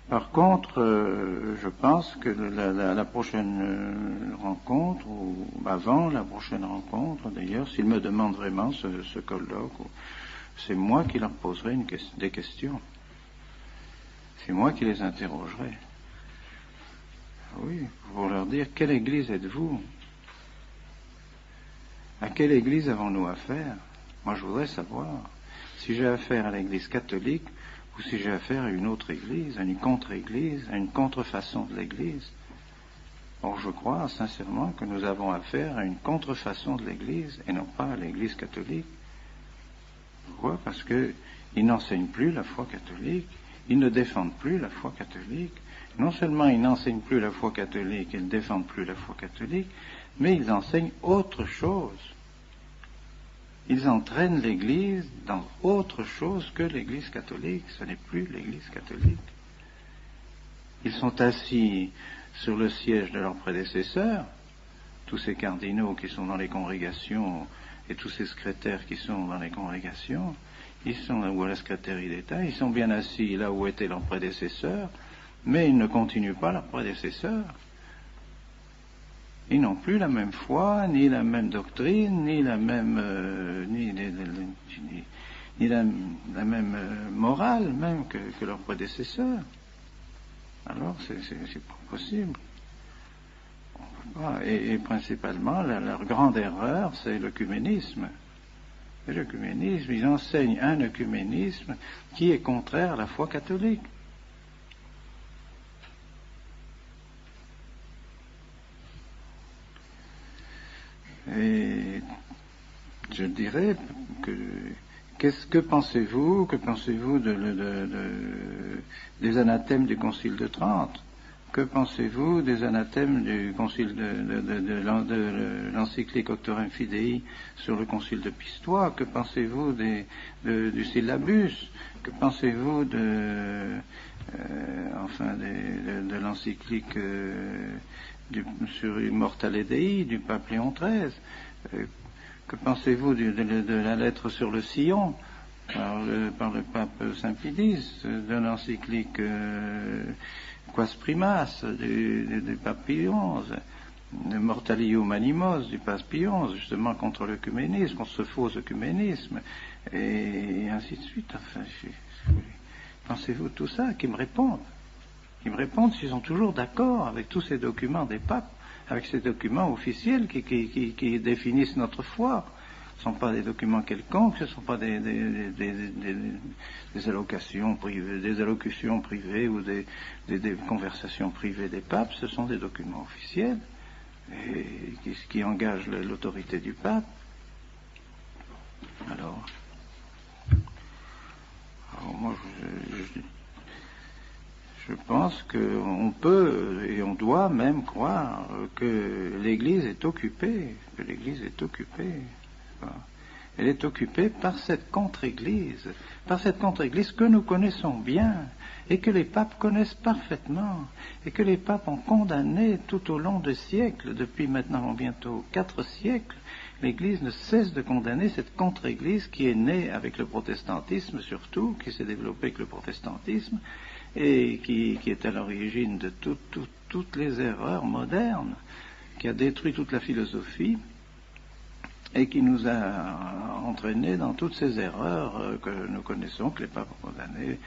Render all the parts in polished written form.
Par contre, je pense que la prochaine rencontre, ou avant la prochaine rencontre d'ailleurs, s'ils me demandent vraiment ce colloque, c'est moi qui leur poserai des questions. C'est moi qui les interrogerai. Oui, pour leur dire, quelle église êtes-vous? À quelle église avons-nous affaire? Moi, je voudrais savoir si j'ai affaire à l'église catholique ou si j'ai affaire à une autre église, à une contre-église, à une contrefaçon de l'église. Or, je crois sincèrement que nous avons affaire à une contrefaçon de l'église et non pas à l'église catholique. Pourquoi? Parce qu'ils n'enseignent plus la foi catholique, ils ne défendent plus la foi catholique. Non seulement ils n'enseignent plus la foi catholique, ils ne défendent plus la foi catholique, mais ils enseignent autre chose. Ils entraînent l'Église dans autre chose que l'Église catholique. Ce n'est plus l'Église catholique. Ils sont assis sur le siège de leurs prédécesseurs, tous ces cardinaux qui sont dans les congrégations et tous ces secrétaires qui sont dans les congrégations, ils sont là où à la secrétaire d'État, ils sont bien assis là où étaient leurs prédécesseurs, mais ils ne continuent pas leurs prédécesseurs. Ils n'ont plus la même foi, ni la même doctrine, ni la même, ni la même morale même que leurs prédécesseurs. Alors, c'est pas possible. Et principalement, leur grande erreur, c'est l'œcuménisme. Et l'œcuménisme, ils enseignent un œcuménisme qui est contraire à la foi catholique. Et je dirais que pensez-vous des anathèmes du Concile de Trente? Que pensez-vous des anathèmes du Concile de l'encyclique Auctorem Fidei sur le Concile de Pistoie? Que pensez-vous du syllabus? Que pensez-vous de l'encyclique sur Immortale Dei du pape Léon XIII? Que pensez-vous de la lettre sur le sillon par le pape Saint-Pidis, de l'encyclique Quas Primas du pape Pie XI, de Mortali Humanimos du pape Pie XI, justement contre l'œcuménisme, contre ce faux œcuménisme, et ainsi de suite. Enfin, pensez-vous de tout ça? Qui me répondent s'ils sont toujours d'accord avec tous ces documents des papes, avec ces documents officiels qui définissent notre foi. Ce ne sont pas des documents quelconques, ce ne sont pas des allocations privées, des allocutions privées ou des conversations privées des papes. Ce sont des documents officiels et qui engagent l'autorité du pape. Alors moi, je pense qu'on peut et on doit même croire que l'Église est occupée, Elle est occupée par cette contre-Église, que nous connaissons bien et que les papes connaissent parfaitement et que les papes ont condamné tout au long des siècles, depuis maintenant bientôt 4 siècles. L'Église ne cesse de condamner cette contre-Église qui est née avec le protestantisme surtout, qui s'est développée avec le protestantisme, et qui est à l'origine de toutes les erreurs modernes, qui a détruit toute la philosophie et qui nous a entraînés dans toutes ces erreurs que nous connaissons, que les papes ont condamnées: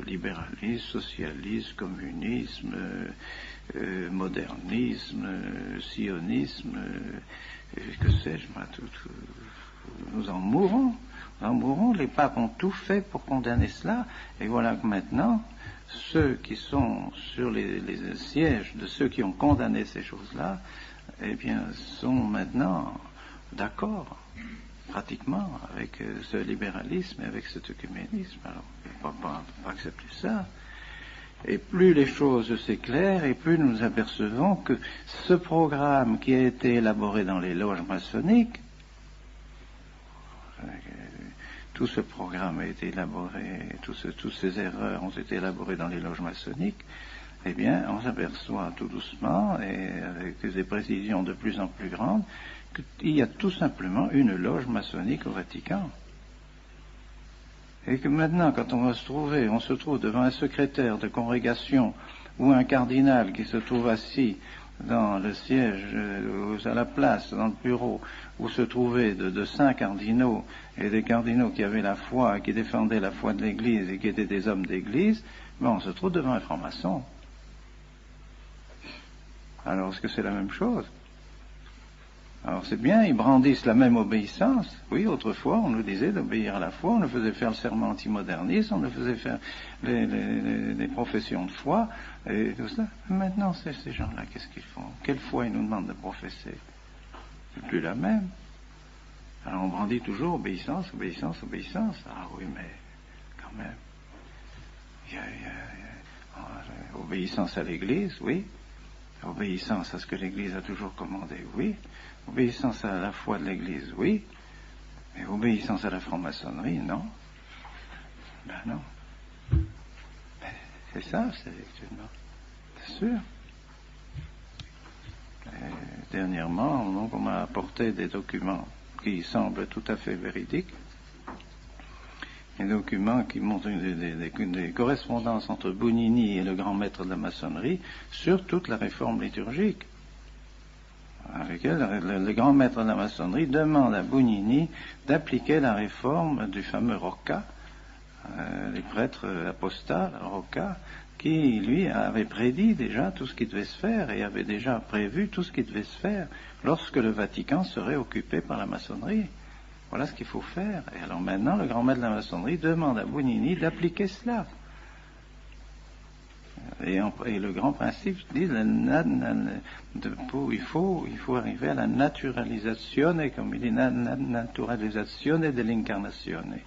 libéralisme, socialisme, communisme, modernisme, sionisme, que sais-je, nous en mourrons. Les papes ont tout fait pour condamner cela, et voilà que maintenant ceux qui sont sur les sièges de ceux qui ont condamné ces choses-là, eh bien, sont maintenant d'accord, pratiquement, avec ce libéralisme et avec cet œcuménisme. Alors, on ne peut pas accepter ça. Et plus les choses s'éclairent, et plus nous nous apercevons que ce programme qui a été élaboré dans les loges maçonniques, tout ce programme a été élaboré, toutes ces erreurs ont été élaborées dans les loges maçonniques, eh bien, on s'aperçoit tout doucement, et avec des précisions de plus en plus grandes, qu'il y a tout simplement une loge maçonnique au Vatican. Et que maintenant, quand on se trouve devant un secrétaire de congrégation ou un cardinal qui se trouve assis dans le siège, à la place, dans le bureau, où se trouvaient de saints cardinaux, et des cardinaux qui avaient la foi, qui défendaient la foi de l'Église et qui étaient des hommes d'Église, ben on se trouve devant un franc-maçon. Alors, est-ce que c'est la même chose? Alors c'est bien, ils brandissent la même obéissance. Oui, autrefois, on nous disait d'obéir à la foi, on nous faisait faire le serment antimoderniste, on nous faisait faire les professions de foi, et tout ça. Maintenant, ces gens-là, qu'est-ce qu'ils font? Quelle foi ils nous demandent de professer? C'est plus la même. Alors on brandit toujours obéissance, obéissance, obéissance. Ah oui, mais quand même. Obéissance à l'Église, oui. Obéissance à ce que l'Église a toujours commandé, oui. Obéissance à la foi de l'Église, oui. Mais obéissance à la franc-maçonnerie, non. Ben non. Ben, c'est ça, c'est sûr. Et dernièrement, donc, on m'a apporté des documents qui semblent tout à fait véridiques. Des documents qui montrent des correspondances entre Bugnini et le grand maître de la maçonnerie sur toute la réforme liturgique. Avec elle, le grand maître de la maçonnerie demande à Bugnini d'appliquer la réforme du fameux Rocca, les prêtres apostats, Rocca, qui, lui, avait prédit déjà tout ce qui devait se faire et avait déjà prévu tout ce qui devait se faire lorsque le Vatican serait occupé par la maçonnerie. Voilà ce qu'il faut faire. Et alors maintenant, le grand maître de la maçonnerie demande à Bugnini d'appliquer cela. Et le grand principe dit il faut arriver à la naturalisazione, comme il dit, naturalisazione dell'incarnazione.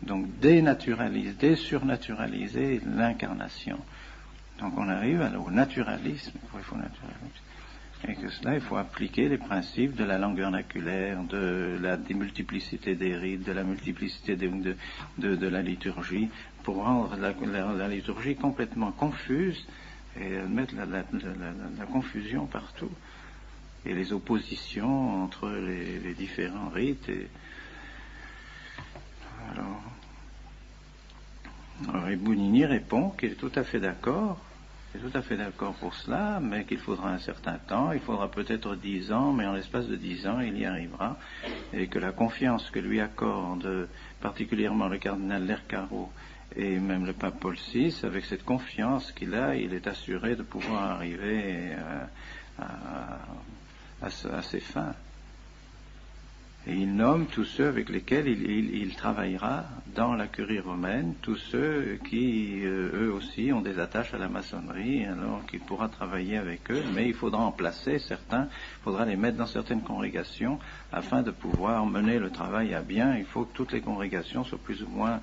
Donc désurnaturaliser l'incarnation. Donc on arrive au naturalisme. Et que cela, il faut appliquer les principes de la langue vernaculaire, de la démultiplicité des rites, de la multiplicité de la liturgie, pour rendre la liturgie complètement confuse et mettre la confusion partout. Et les oppositions entre les différents rites. Alors Bugnini répond qu'il est tout à fait d'accord. Il est tout à fait d'accord pour cela, mais qu'il faudra un certain temps, il faudra peut-être 10 ans, mais en l'espace de 10 ans, il y arrivera, et que la confiance que lui accorde particulièrement le cardinal Lercaro et même le pape Paul VI, avec cette confiance qu'il a, il est assuré de pouvoir arriver à ses fins. Et il nomme tous ceux avec lesquels il travaillera dans la curie romaine, tous ceux qui, eux aussi, ont des attaches à la maçonnerie, alors qu'il pourra travailler avec eux, mais il faudra en placer certains, il faudra les mettre dans certaines congrégations, afin de pouvoir mener le travail à bien. Il faut que toutes les congrégations soient plus ou moins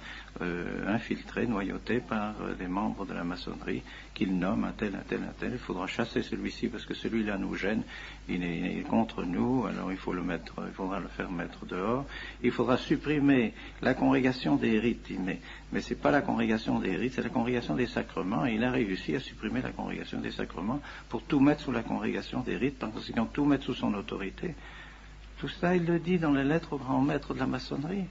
infiltrées, noyautées par des membres de la maçonnerie, qu'il nomme un tel. Il faudra chasser celui-ci, parce que celui-là nous gêne, il est contre nous, alors il faudra le faire mettre dehors. Il faudra supprimer la congrégation des rites, mais c'est pas la congrégation des rites, c'est la congrégation des sacrements, et il a réussi à supprimer la congrégation des sacrements pour tout mettre sous la congrégation des rites, par conséquent tout mettre sous son autorité. Tout ça, il le dit dans les lettres au grand maître de la maçonnerie.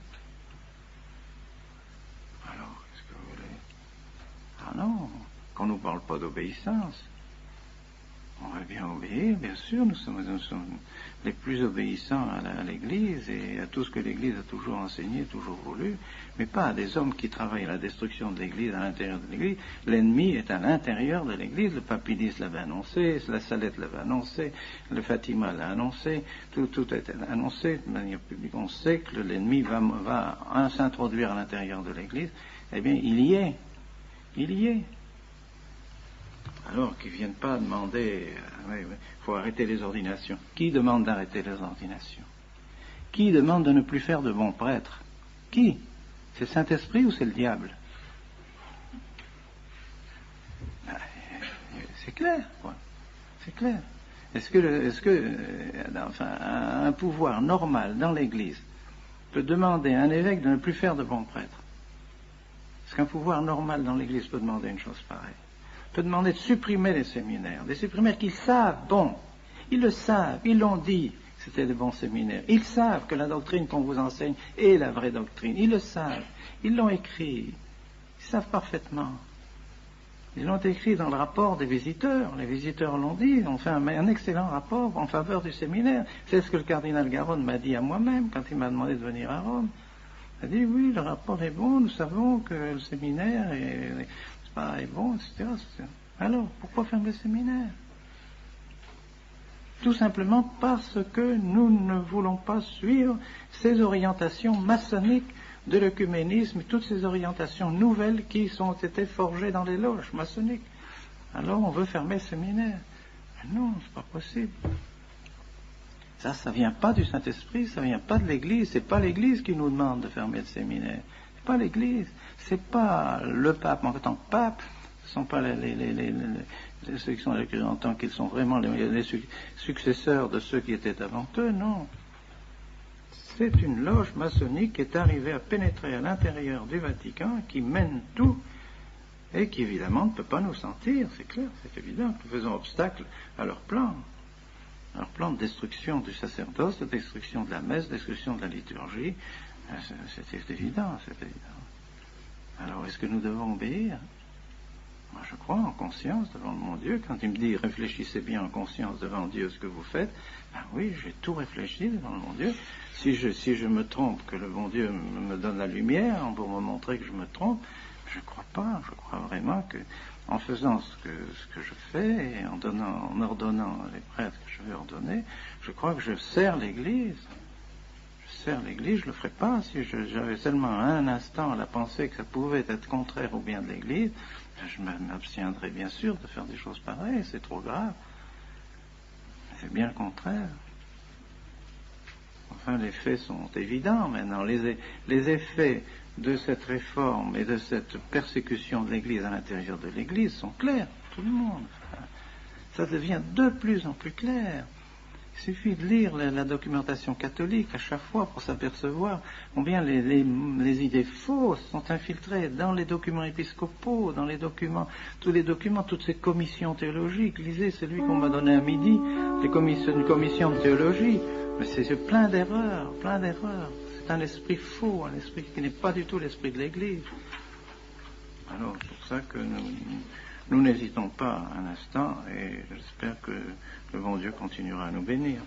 Alors, qu'est-ce que vous voulez? Ah non, qu'on ne nous parle pas d'obéissance. On va bien obéir, bien sûr, nous sommes les plus obéissants à l'Église et à tout ce que l'Église a toujours enseigné, toujours voulu, mais pas à des hommes qui travaillent à la destruction de l'Église à l'intérieur de l'Église. L'ennemi est à l'intérieur de l'Église, le papidis l'avait annoncé, la Salette l'avait annoncé, le Fatima l'a annoncé, tout est annoncé de manière publique. On sait que l'ennemi va s'introduire à l'intérieur de l'Église. Eh bien, il y est. Alors qu'ils ne viennent pas demander, il faut arrêter les ordinations. Qui demande d'arrêter les ordinations? Qui demande de ne plus faire de bons prêtres? Qui? C'est le Saint-Esprit ou c'est le diable? C'est clair, quoi. C'est clair. Est-ce que un pouvoir normal dans l'Église peut demander à un évêque de ne plus faire de bons prêtres? Est-ce qu'un pouvoir normal dans l'Église peut demander une chose pareille? Peut demander de supprimer les séminaires, des séminaires qu'ils savent, bon, ils le savent, ils l'ont dit, c'était des bons séminaires. Ils savent que la doctrine qu'on vous enseigne est la vraie doctrine. Ils le savent. Ils l'ont écrit. Ils savent parfaitement. Ils l'ont écrit dans le rapport des visiteurs. Les visiteurs l'ont dit, ils ont fait un excellent rapport en faveur du séminaire. C'est ce que le cardinal Garonne m'a dit à moi-même quand il m'a demandé de venir à Rome. Il a dit, oui, le rapport est bon, nous savons que le séminaire est bon, etc. Alors, pourquoi fermer le séminaire? Tout simplement parce que nous ne voulons pas suivre ces orientations maçonniques de l'œcuménisme, toutes ces orientations nouvelles qui ont été forgées dans les loges maçonniques. Alors on veut fermer le séminaire. Mais non, c'est pas possible. Ça vient pas du Saint-Esprit, ça vient pas de l'Église. C'est pas l'Église qui nous demande de fermer le séminaire. C'est pas l'Église. C'est pas le pape en tant que pape. Ce sont pas ceux qui sont écrits en tant qu'ils sont vraiment les successeurs de ceux qui étaient avant eux, non. C'est une loge maçonnique qui est arrivée à pénétrer à l'intérieur du Vatican, qui mène tout, et qui évidemment ne peut pas nous sentir, c'est clair, c'est évident, que nous faisons obstacle à leur plan de destruction du sacerdoce, de destruction de la messe, de destruction de la liturgie, c'est évident, c'est évident. Alors est-ce que nous devons obéir? Moi, je crois en conscience devant mon Dieu. Quand il me dit réfléchissez bien en conscience devant Dieu ce que vous faites, ben oui, j'ai tout réfléchi devant mon Dieu. Si je me trompe, que le bon Dieu me donne la lumière pour me montrer que je me trompe, je ne crois pas. Je crois vraiment que en faisant ce que je fais et en ordonnant les prêtres que je vais ordonner, je crois que je sers l'Église. Je ne le ferais pas si j'avais seulement un instant la pensée que ça pouvait être contraire au bien de l'Église. Je m'abstiendrai bien sûr de faire des choses pareilles, c'est trop grave. C'est bien le contraire. Enfin, les faits sont évidents maintenant. Les effets de cette réforme et de cette persécution de l'Église à l'intérieur de l'Église sont clairs, tout le monde. Ça devient de plus en plus clair. Il suffit de lire la documentation catholique à chaque fois pour s'apercevoir combien les idées fausses sont infiltrées dans les documents épiscopaux, dans tous les documents, toutes ces commissions théologiques. Lisez celui qu'on m'a donné à midi, une commission de théologie. Mais c'est plein d'erreurs, plein d'erreurs. C'est un esprit faux, un esprit qui n'est pas du tout l'esprit de l'Église. Alors, c'est pour ça que nous n'hésitons pas un instant et j'espère que le bon Dieu continuera à nous bénir.